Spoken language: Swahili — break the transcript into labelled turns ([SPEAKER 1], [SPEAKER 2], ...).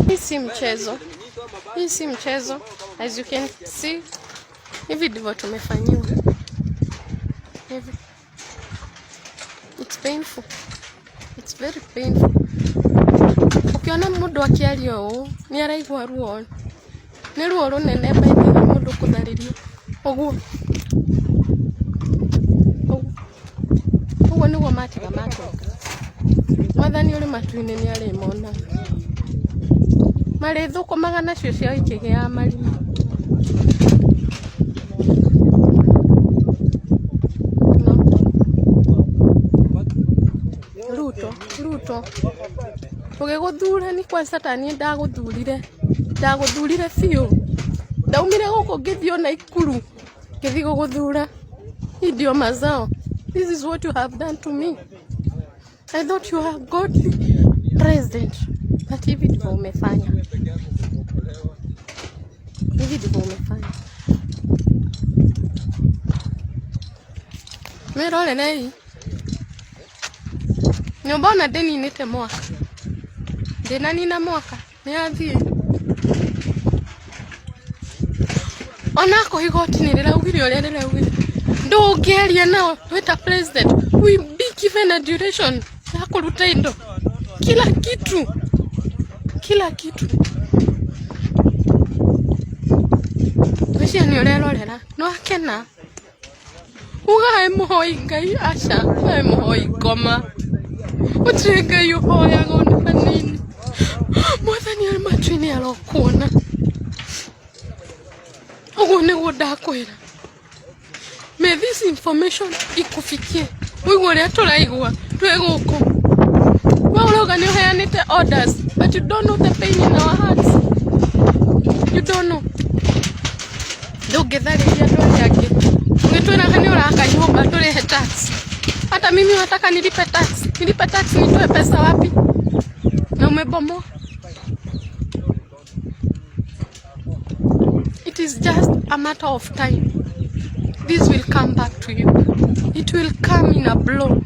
[SPEAKER 1] Hii si mchezo. Hii si mchezo. As you can see, hivi ndivyo tumefanyiwa. Hivi. It's painful. It's very painful. Ukiona mundu akiaria ũũ, ni araigua ruo. Ni ruo runene baithira mundu kutharirio. Oguo. Oguo niguo matiga matoka. Mwathani uri matu-inĩ ni ari mona. Mari thukumaga nacio cia ikigĩa marima. Ruto. Ugiguthura ni kwa satani ndaguthurire biũ. Ndaumire guku ngithio na ikuru. Ngithi guguthura. Ndio mazao. This is what you have done to me. I thought you were godly president. But hivi ndivyo umefanya. Merole nei. Nyumbona deni nite mwaka. Dena nina mwaka. Ni athie. Onako igoti ni riraugire uria riraugire. Ndũngĩaria nao weta president. We be given a duration ya kuruta indo. Kila kitu. Wĩcia nĩ ũrerorera. No akena. Ugae mũhoi Ngai aca. Ugae mũhoi ngoma. Ũtirĩ Ngai ũhoyaga ona hanini. Mwathani arĩ matu-inĩ arokuona. Ũguo nĩguo ndakwĩra. May this information ikufikie. Uigua ũrĩa tũraigua. Twĩ gũkũ. Urauga nĩ uheanĩte orders, but you don't know the pain in our hearts. You don't know. Ndũngĩtharĩria andũ arĩa angĩ. Ũgĩtwĩraga nĩ ũraka nyũmba tũrĩhe tax. Hata mimi nataka nilipe tax. Nilipe tax nitoe pesa wapi? Na umebomoa. It is just a matter of time. This will come back to you. It will come in a blow.